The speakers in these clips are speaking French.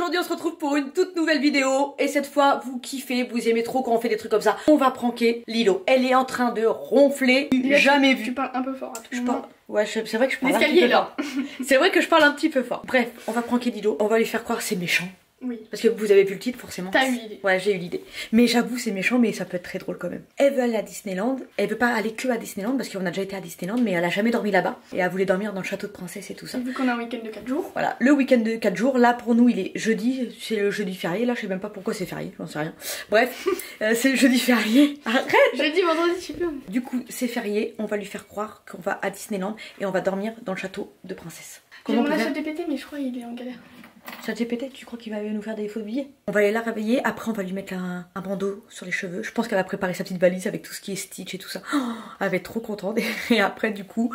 aujourd'hui on se retrouve pour une toute nouvelle vidéo. Et cette fois, vous kiffez, vous aimez trop quand on fait des trucs comme ça. On va pranker Lilo. Elle est en train de ronfler, jamais vu. Tu parles un peu fort à tout le monde. Ouais, c'est vrai que je parle un petit peu fort. C'est vrai que je parle un petit peu fort. Bref, on va pranker Lilo. On va lui faire croire que c'est méchant. Oui. Parce que vous avez vu le titre forcément. T'as eu l'idée. Ouais, j'ai eu l'idée. Mais j'avoue, c'est méchant, mais ça peut être très drôle quand même. Elle veut aller à Disneyland. Elle veut pas aller que à Disneyland parce qu'on a déjà été à Disneyland, mais elle a jamais dormi là-bas. Et elle voulait dormir dans le château de princesse et tout ça. Et vu qu'on a un week-end de 4 jours. Voilà, le week-end de 4 jours. Là, pour nous, il est jeudi. C'est le jeudi férié. Là, je sais même pas pourquoi c'est férié. J'en sais rien. Bref, c'est le jeudi férié. Arrête. Jeudi, vendredi, je sais plus. Du coup, c'est férié. On va lui faire croire qu'on va à Disneyland et on va dormir dans le château de princesse. J'ai mon ChatGPT, mais je crois qu'il est en galère. ChatGPT, tu crois qu'il va nous faire des faux billets? On va aller la réveiller, après on va lui mettre un bandeau sur les cheveux. Je pense qu'elle va préparer sa petite valise avec tout ce qui est Stitch et tout ça. Oh, elle va être trop contente. Et après du coup,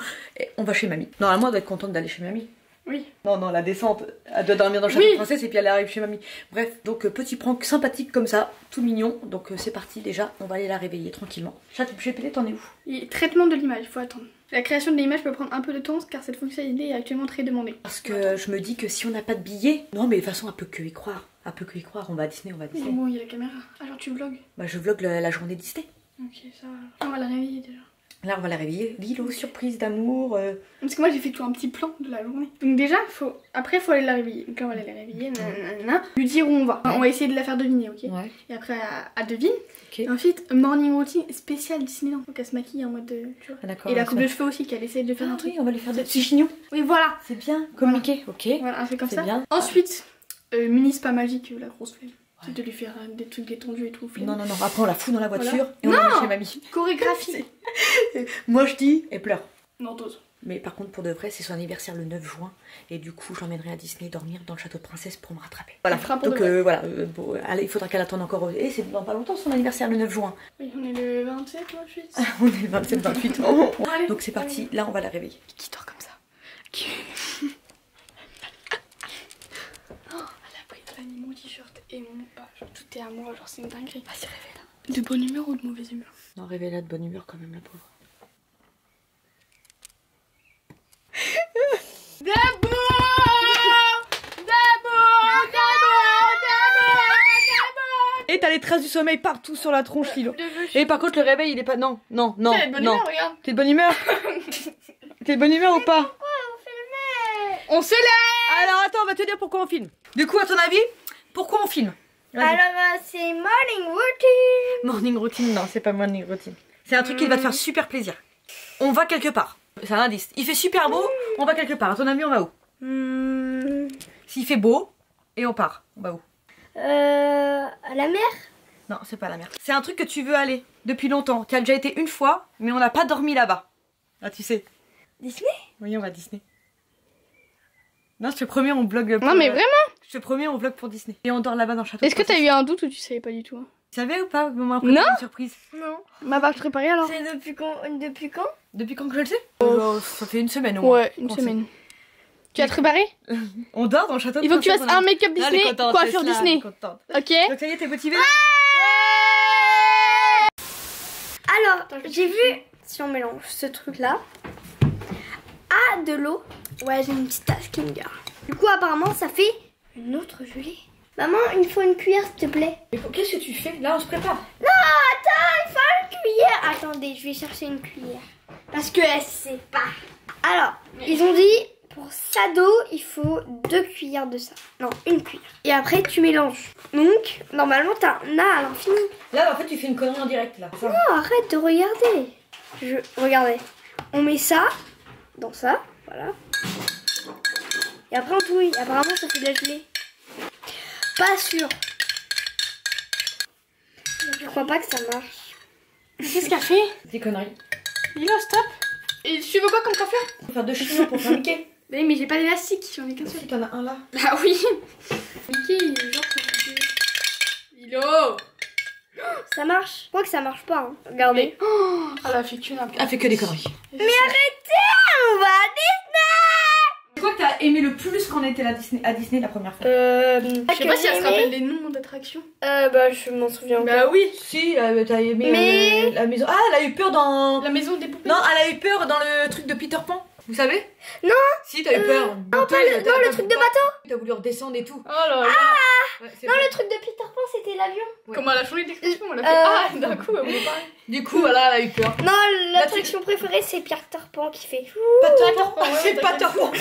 on va chez mamie. Normalement elle doit être contente d'aller chez mamie. Oui. Non, la descente, elle doit dormir dans le château de princesse et puis elle arrive chez mamie. Bref, donc petit prank sympathique comme ça, tout mignon. Donc c'est parti déjà, on va aller la réveiller tranquillement. ChatGPT, t'en es où? Et traitement de l'image, il faut attendre. La création de l'image peut prendre un peu de temps car cette fonctionnalité est actuellement très demandée. Parce que je me dis que si on n'a pas de billets... Non mais de toute façon elle peut que y croire. Elle peut que y croire, on va à Disney, on va à Disney. Bon, il y a la caméra. Alors tu vlogs? Bah je vlog la journée Disney. Ok, ça va. On va la réveiller déjà. Là on va la réveiller. Lilo, surprise d'amour. Parce que moi j'ai fait tout un petit plan de la journée. Donc déjà, après faut aller la réveiller. Donc là on va aller la réveiller, nanana. Lui dire où on va. On va essayer de la faire deviner, ok? Ouais. Et après elle devine. Ok. Et ensuite, morning routine spécial Disneyland. Donc elle se maquille en mode tu vois. Ah, d'accord. Et la coupe de cheveux aussi, qu'elle essaie de faire un truc. Oui, on va lui faire des petits chignons. Oui, voilà. C'est bien. Comme Mickey, ok. Voilà, un truc comme C'est ça. bien. Ensuite, mini spa magique, la grosse flemme. C'est de lui faire des trucs détendus et tout. Flemme. Non, après on la fout dans la voiture Voilà. et on va chez mamie. Chorégraphie. Moi je dis, elle pleure. Non, dose. Mais par contre pour de vrai c'est son anniversaire le 9 juin et du coup j'emmènerai à Disney dormir dans le château de princesse pour me rattraper. Voilà, donc voilà, bon, allez, il faudra qu'elle attende encore. Et c'est dans pas longtemps son anniversaire le 9 juin. Oui, on est le 27 ou 28. On est le 27, 28. Oh. Allez, donc c'est parti, là on va la réveiller. Qui dort comme ça? Oh, elle a mis mon t-shirt et mon genre, tout est à moi, genre c'est une dinguerie. Vas-y, réveille-la. De bonne humeur ou de mauvaise humeur? Non, réveille-la de bonne humeur quand même, la pauvre. Et t'as les traces du sommeil partout sur la tronche, Lilo. Et par contre, le réveil, il est pas... Non. T'es de bonne humeur, regarde. T'es de bonne humeur? T'es de bonne humeur ou pas? On se lève. Alors attends, on va te dire pourquoi on filme. Du coup, à ton avis, pourquoi on filme? Alors c'est morning routine. Morning routine, non, c'est pas morning routine. C'est un truc qui va te faire super plaisir. On va quelque part. C'est un indice. Il fait super beau, on va quelque part. À ton avis, on va où? S'il fait beau, et on part, on va où? À la mer. Non, c'est pas la mer. C'est un truc que tu veux aller depuis longtemps. Tu as déjà été une fois, mais on n'a pas dormi là-bas. Ah, tu sais. Disney. Oui, on va à Disney. Non, je te promets, on vlog pour... Non mais vraiment? Je te promets, on vlog pour Disney. Et on dort là-bas dans le château. Est-ce que t'as eu un doute ou tu savais pas du tout? Tu savais ou pas? Moment Non. surprise. Non. Ma barre préparée alors? C'est depuis quand? Depuis quand que je le sais? Ça fait une semaine au moins. Ouais, une semaine. Tu as préparé? On dort dans le château de Il faut que tu princesse, fasses un make-up Ah, elle est Disney, contente, coiffure c'est cela, Disney. elle est contente. Ok? Donc ça y est, t'es motivée? Alors j'ai vu si on mélange ce truc là à de l'eau. Ouais, j'ai une petite tasse qui me garde. Du coup apparemment ça fait une autre gelée. Maman, il me faut une cuillère s'il te plaît. Mais qu'est-ce que tu fais? Là, on se prépare. Non, attends, il faut une cuillère. Attendez, je vais chercher une cuillère. Parce que elle sait pas. Alors, ils ont dit, pour ça d'eau, il faut 2 cuillères de ça. Non, une cuillère. Et après, tu mélanges. Donc, normalement, t'as un A à l'infini. Là, en fait, tu fais une connerie en direct, là. Non, arrête de regarder. Regardez. On met ça dans ça, voilà. Et après, on touille. Apparemment, ça fait de la gelée. Pas sûr. Je crois pas que ça marche. Qu'est-ce qu'elle fait? Des conneries. Lilo, stop. Et tu veux quoi comme coiffure? On va faire 2 chignons pour faire Mickey. Mais j'ai pas d'élastique, j'en ai qu'un seul. Si, t'en as un là. Ah oui. Mickey, il est genre... Lilo. Ça marche. Je crois que ça marche pas. Hein. Regardez. Oh, elle a fait qu'une. Elle fait que des conneries. Mais arrêtez, on va à Disney. C'est quoi que t'as aimé le plus quand on était à Disney la première fois? Je sais pas si elle se rappelle les noms d'attractions. Bah je m'en souviens pas. Bah oui. Si, t'as aimé Mais... la maison. Ah, elle a eu peur dans... La maison des poupées. Non, elle a eu peur dans le truc de Peter Pan. Vous savez? Non. Si, t'as eu peur. Non, pas le truc de bateau. T'as voulu redescendre et tout. Oh là là. Ouais, c'est Non, vrai. le truc de Peter Pan, c'était l'avion. Ouais. Comment elle a changé d'expression, elle a fait ah d'un coup, elle voulait parler. Du coup, voilà, elle a eu peur. Non, Là, l'attraction préférée, c'est Peter Pan qui fait. C'est pas top.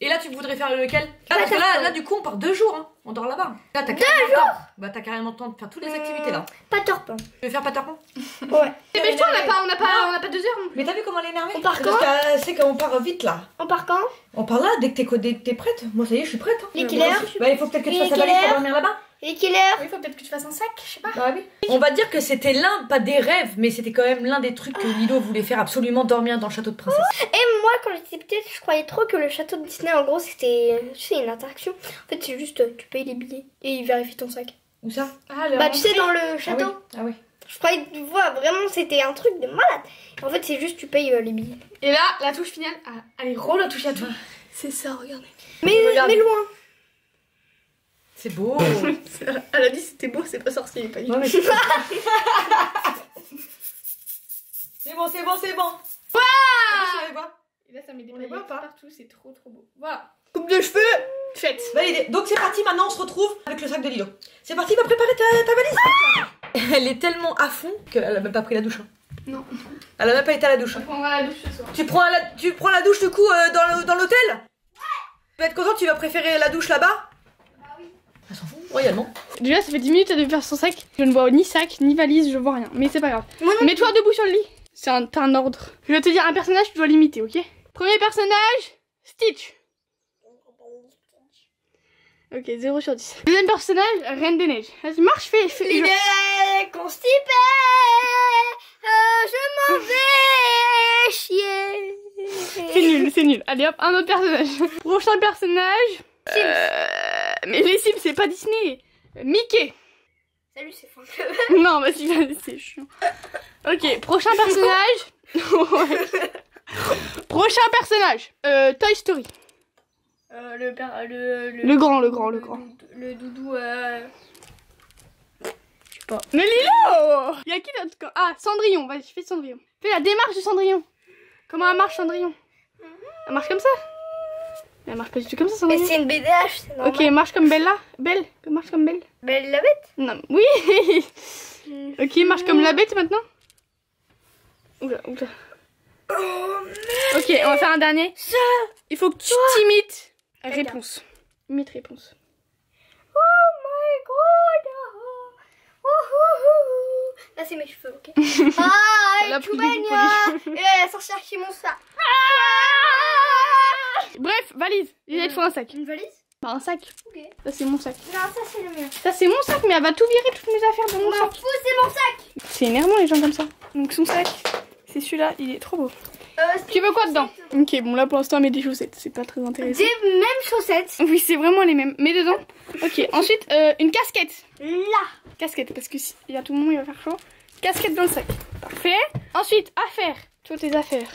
Et là, tu voudrais faire lequel? Ah, parce que là, du coup, on part 2 jours. Hein. On dort là-bas. Là, t'as carrément le temps. Bah, t'as carrément le temps de faire toutes les activités là. Peter Pan. Tu veux faire Peter Pan? Ouais. Mais toi, on n'a pas 2 heures. Mais t'as vu comment elle est énervée? On part quand? Parce que c'est qu'on part vite là. On part quand? On part là dès que t'es prête. Moi, ça y est, je suis prête. Hein. Il est quelle heure? Bah, il faut peut-être que tu Il est fasses ta valise quelle pour heure? dormir là-bas. Il est quelle heure? Il faut peut-être que tu fasses un sac, je sais pas. Bah oui. On va dire que c'était pas des rêves, mais c'était quand même l'un des trucs que Lilo voulait faire absolument, dormir dans le château de princesse. Et moi, quand j'étais petite, je croyais trop que le château de Disney, en gros, c'était, tu sais, une attraction. En fait, c'est juste, tu payes les billets et ils vérifient ton sac. Où ça? Ah, Bah, tu sais, dans le château. Ah oui. Je croyais, tu vois, vraiment, c'était un truc de malade. En fait, c'est juste, tu payes les billets. Et là, la touche finale. Ah, allez, roule la touche à tout. C'est ça, regardez. Mais loin. C'est beau. Elle a dit c'était beau, c'est pas sorcier, pas du tout. Ouais, mais c'est bon, c'est bon, c'est bon. Waouh! Et là, ça met des paillettes partout, c'est trop beau. Voilà. Coupe de cheveux, faite. Validé. Donc c'est parti, maintenant on se retrouve avec le sac de Lilo. C'est parti, va préparer ta valise. Elle est tellement à fond qu'elle a même pas pris la douche. Hein. Non. Elle a même pas été à la douche. On prendra la douche ce soir. Tu prends la douche du coup dans l'hôtel? Tu vas être content, tu vas préférer la douche là-bas? Elle s'en fout, royalement. Déjà, ça fait 10 minutes qu'elle devait faire son sac. Je ne vois ni sac, ni valise, je vois rien. Mais c'est pas grave. Mets-toi debout sur le lit. T'as un ordre. Je vais te dire un personnage, tu dois l'imiter, ok? Premier personnage, Stitch. Ok, 0 sur 10. Deuxième personnage, Reine des Neiges. Vas-y, marche, fais. Il est constipé. Je m'en vais chier. C'est nul. Allez hop, un autre personnage. Prochain personnage. Mais les Sims, c'est pas Disney. Mickey. Salut, c'est Franck. Non, vas-y, c'est chiant. Ok, prochain personnage. Prochain personnage. Toy Story. Le grand. Le doudou. Je sais pas. Mais Lilo! Y'a qui d'autre? Ah, Cendrillon. Vas-y, fais Cendrillon. Fais la démarche de Cendrillon. Comment elle marche, Cendrillon? Elle marche comme ça? Elle marche pas du tout comme ça, Mais Cendrillon. c'est une BDH, c'est normal. Ok, marche comme Bella. Belle. Marche comme Belle. Belle la bête. Non, oui. Ok, marche comme la bête maintenant. Oula. Ok, on va faire un dernier. Il faut que tu t'imites. Réponse. Imite réponse. Oh my god. Là, c'est mes cheveux, ok. Elle a Ah, pris tout du goût pour baigna. Et elle sort chercher mon sac. Bref, valise. Il te faut un sac. Une valise? Bah, un sac. Ok. Ça, c'est mon sac. Non, ça, c'est le mien. Ça, c'est mon sac, mais elle va tout virer, toutes mes affaires dans mon M'en sac. fous, c'est mon sac. C'est énervant, les gens comme ça. Donc, son sac, c'est celui-là. Il est trop beau. Tu veux quoi dedans? Ok, bon, là, pour l'instant, elle met des chaussettes. C'est pas très intéressant. Des mêmes chaussettes. Oui, c'est vraiment les mêmes. Mets dedans. Ok, ensuite, une casquette. Là. Casquette, parce que si il y a tout le monde, il va faire chaud. Casquette dans le sac. Parfait. Ensuite, affaires. Toutes tes affaires.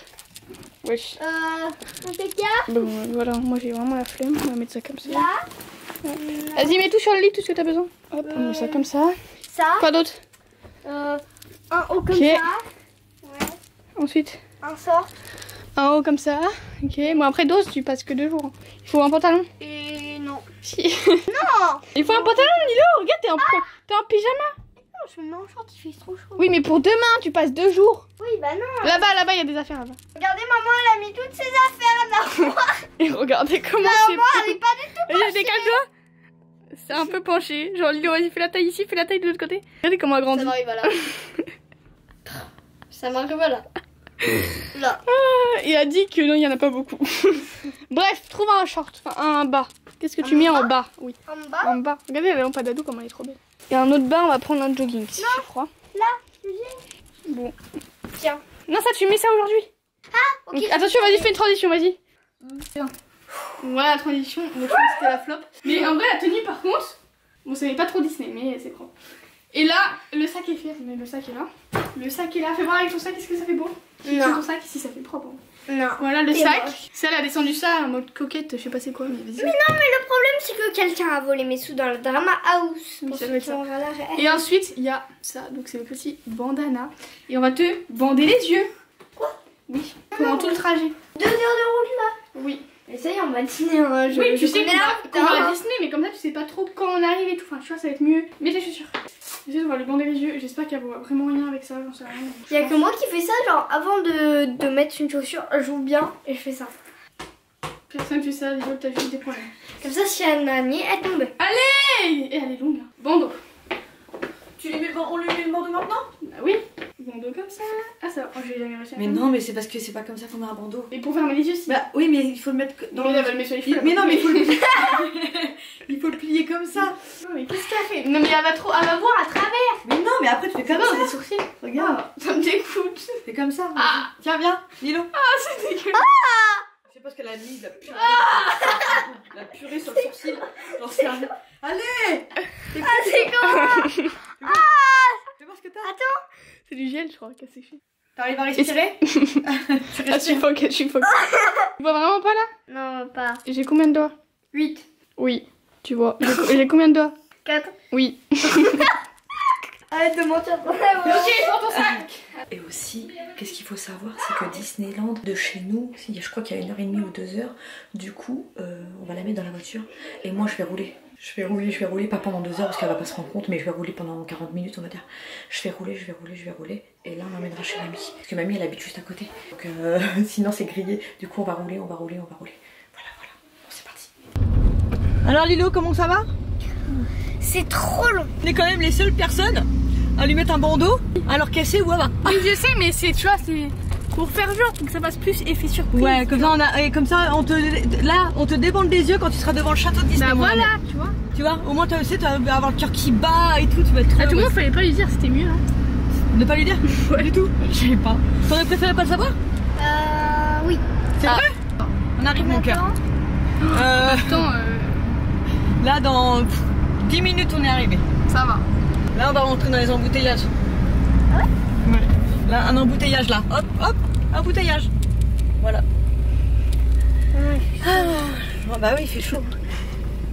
Wesh. On fait quoi? Bon, voilà, moi j'ai vraiment la flemme. On va mettre ça comme ça. Là. Vas-y, mets tout sur le lit, tout ce que t'as besoin. Hop, on met ça comme ça. Ça. Quoi d'autre? Un haut comme Ok. ça. Ouais. Ensuite, Un sort. un haut comme ça. Ok, bon après dose, tu passes que 2 jours. Il faut un pantalon. Et non. Si. Non. Il faut un pantalon, Lilo. Regarde, t'es en pyjama. Non, je me mets en short, il fait trop chaud. Oui, mais pour demain, tu passes 2 jours. Oui, bah non. Là-bas, il y a des affaires là-bas. Regardez, maman, elle a mis toutes ses affaires là. Et regardez comment c'est. Maman, elle est pas du tout. Vas-y, décale-toi. C'est un peu penché. Genre, Lilo, vas-y, fais la taille ici, fais la taille de l'autre côté. Regardez comment elle grandit. Ça m'arrive là. Ça m'arrive là. Là. Il a dit que non, il y en a pas beaucoup. Bref, trouve un short, enfin un bas. Qu'est-ce que tu mets en bas? Oui, En bas. en bas. Regardez la lampe à Dadou, comment elle est trop belle. Et un autre bas, on va prendre un jogging, si je crois. Là. Bon. Tiens. Non, ça, tu mets ça aujourd'hui. Ok. Donc, attention, vas-y, fais une transition, vas-y. Voilà la transition. Donc, je pense que c'était la flop. Mais en vrai, la tenue, par contre, bon, ça n'est pas trop Disney, mais c'est propre. Et là, le sac est fait, mais le sac est là. Le sac est là. Fais voir avec ton sac, est-ce que ça fait beau? Non. Ton sac, ici, ça fait propre. Non. Voilà le C'est sac. moche. Ça, elle a descendu ça en mode coquette, je sais pas c'est quoi, mais vas-y. Mais non, mais le problème, c'est que quelqu'un a volé mes sous dans le drama house. Oui, Pour ça ceux doit être qui ça. ont la rêve. Et ensuite, il y a ça, donc c'est le petit bandana. Et on va te bander les yeux. Oui. Pendant tout le trajet. 2 heures de route là. Oui. Mais ça y est, on va dîner. Hein. Oui, tu sais connais qu'on va à Disney, mais comme ça, tu sais pas trop quand on arrive et tout. Enfin, tu vois, ça va être mieux. Mets tes chaussures. J'essaie de voir le bander les yeux. J'espère qu'elle voit vraiment rien avec ça. J'en sais rien. Il y a que moi qui fais ça, genre avant de mettre une chaussure, j'ouvre bien et je fais ça. Personne fait ça, Lilo, t'as juste des problèmes. Comme ça, si elle n'a nié, elle tombe. Allez! Et elle est longue. Hein. Bandeau. On lui met le bandeau maintenant? Bah oui. Bandeau comme ça. Ah, ça va. Oh, je vais jamais réussi à Mais faire. non, mais c'est parce que c'est pas comme ça qu'on met un bandeau. Et pour fermer les yeux, si. Bah oui, mais il faut le mettre dans Mais là, elle va le mettre sur les cheveux. Mais non, mais il faut le plier. Il faut le plier comme ça. Non, mais qu'est-ce qu'elle fait? Non, mais elle va voir à travers. Mais non, mais après tu fais comme Non, ça. des sourcils. Regarde, Ça me dégoûte. fais comme ça. Ah. Tiens, viens, Lilo. Ah, c'est dégueulasse. Je sais pas ce qu'elle a mis, la purée. La purée sur le sourcil. J'en sais rien. Allez. Ah, c'est comment? Fais voir ce que t'as. Attends. C'est du gel, je crois, qu'elle s'est fait. T'arrives à respirer? Ah, suffoque. Tu vois vraiment pas là? Non, pas. J'ai combien de doigts? 8. Oui, tu vois. J'ai combien de doigts? 4. Oui. Arrête de mentir. Ok, prends ton sac. Et aussi, qu'est-ce qu'il faut savoir, c'est que Disneyland, de chez nous, je crois qu'il y a 1h30 ou 2 heures, du coup, on va la mettre dans la voiture. Et moi, je vais rouler. Je vais rouler, pas pendant 2 heures parce qu'elle va pas se rendre compte, mais je vais rouler pendant 40 minutes, on va dire. Je vais rouler. Et là, on l'emmènera chez mamie. Parce que mamie, elle habite juste à côté. Donc, sinon, c'est grillé. Du coup, on va rouler. Voilà. Bon, c'est parti. Alors, Lilo, comment ça va? C'est trop long. On est quand même les seules personnes à lui mettre un bandeau alors qu'elle sait où elle va. Oui, je sais, mais c'est, tu vois, c'est pour faire genre, pour que ça fasse plus effet surprise. Ouais, comme ça, on te débande les yeux quand tu seras devant le château de Disney. Bah voilà, tu vois. Tu vois, au moins tu sais, tu vas avoir le cœur qui bat et tout, tu vas être trop À tout le heureuse. monde, fallait pas lui dire, c'était mieux. Hein. Ne pas lui dire? Ouais. Du tout. Je sais pas. T'aurais préféré pas le savoir? Oui. C'est vrai? On arrive mon cœur. Attends, Là dans 10 minutes on est arrivé. ça va. Là on va rentrer dans les embouteillages. Ah ouais? Là un embouteillage là. Hop, embouteillage. Voilà. Ouais. Ah, bah oui il fait chaud.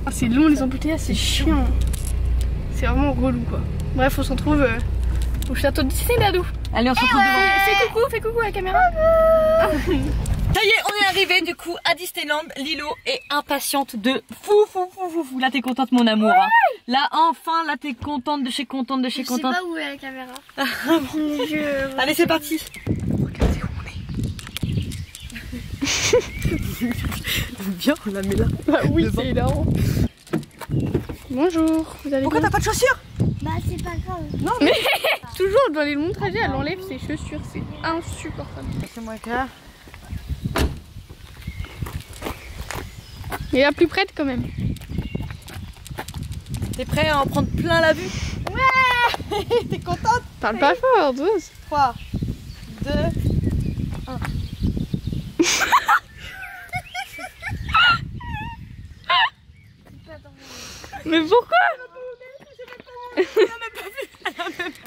Ah, c'est long les embouteillages, c'est chiant. C'est vraiment relou quoi. Bref, on se retrouve au château de Disney, Dadou. Allez on se retrouve devant. Fais coucou à la caméra. Ça y est, on est arrivé du coup à Disneyland. Lilo est impatiente de fou. Là t'es contente mon amour. Hein. Là enfin, là t'es contente de chez contente. Je sais pas où est la caméra. Allez c'est parti. Regardez où on est. Bien, on la met là. Bah oui, c'est énorme. Bonjour, vous allez Pourquoi bien? t'as pas de chaussures? Bah, c'est pas grave. Non mais toujours dans les longs trajets, elle enlève ses chaussures, c'est insupportable. C'est moi là. Mais la plus prête quand même. T'es prêt à en prendre plein la vue? Ouais. T'es contente? Parle pas fort, douce. 3, 2, 1. Mais pourquoi?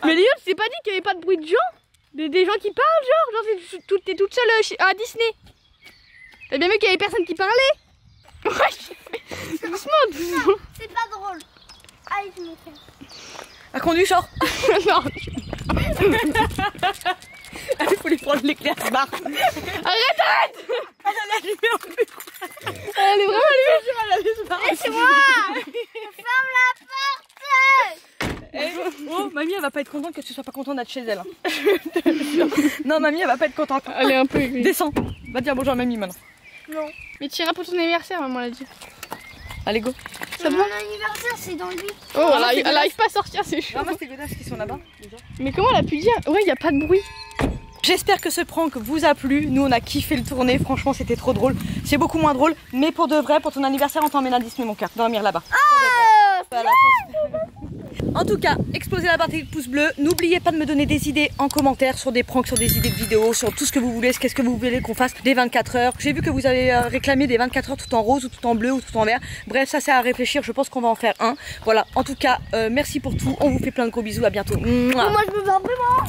Mais Léo, tu t'es pas dit qu'il y avait pas de bruit de gens? Des gens qui parlent, genre t'es toute seule à Disney. T'as bien vu qu'il y avait personne qui parlait? Doucement. C'est pas drôle. Allez, je me casse. À conduit, genre. Non. Il faut lui prendre l'éclair se barre. Arrête. Elle a allumé en plus. Elle est vraiment allumée. Elle a allumé se barre. Laisse-moi. Ferme la porte. Oh, mamie, elle va pas être contente que tu sois pas contente d'être chez elle. Hein. Non, mamie, elle va pas être contente. Elle est un peu aigrie. Descends. Va dire bonjour à mamie maintenant. Non. Mais tu iras pour ton anniversaire, maman l'a dit. Allez, go. Ça Mon va? anniversaire, c'est dans 8. Oh, Ah, elle arrive pas à sortir, c'est chaud. Non, moi, c'est godasses qui sont là-bas. Déjà. Mais comment elle a pu dire? Ouais, y a pas de bruit. J'espère que ce prank vous a plu. Nous, on a kiffé le tourner. Franchement, c'était trop drôle. C'est beaucoup moins drôle. Mais pour de vrai, pour ton anniversaire, on t'emmène à Disney, mon cœur. Dormir là-bas. Voilà. En tout cas, explosez la barre de pouces bleus. N'oubliez pas de me donner des idées en commentaire sur des pranks, sur des idées de vidéos, sur tout ce que vous voulez. Qu'est-ce que vous voulez qu'on fasse des 24 heures. J'ai vu que vous avez réclamé des 24 heures tout en rose ou tout en bleu ou tout en vert. Bref, ça c'est à réfléchir. Je pense qu'on va en faire un. Voilà. En tout cas, merci pour tout. On vous fait plein de gros bisous. À bientôt. Mouah. Moi, je me veux un peu moins.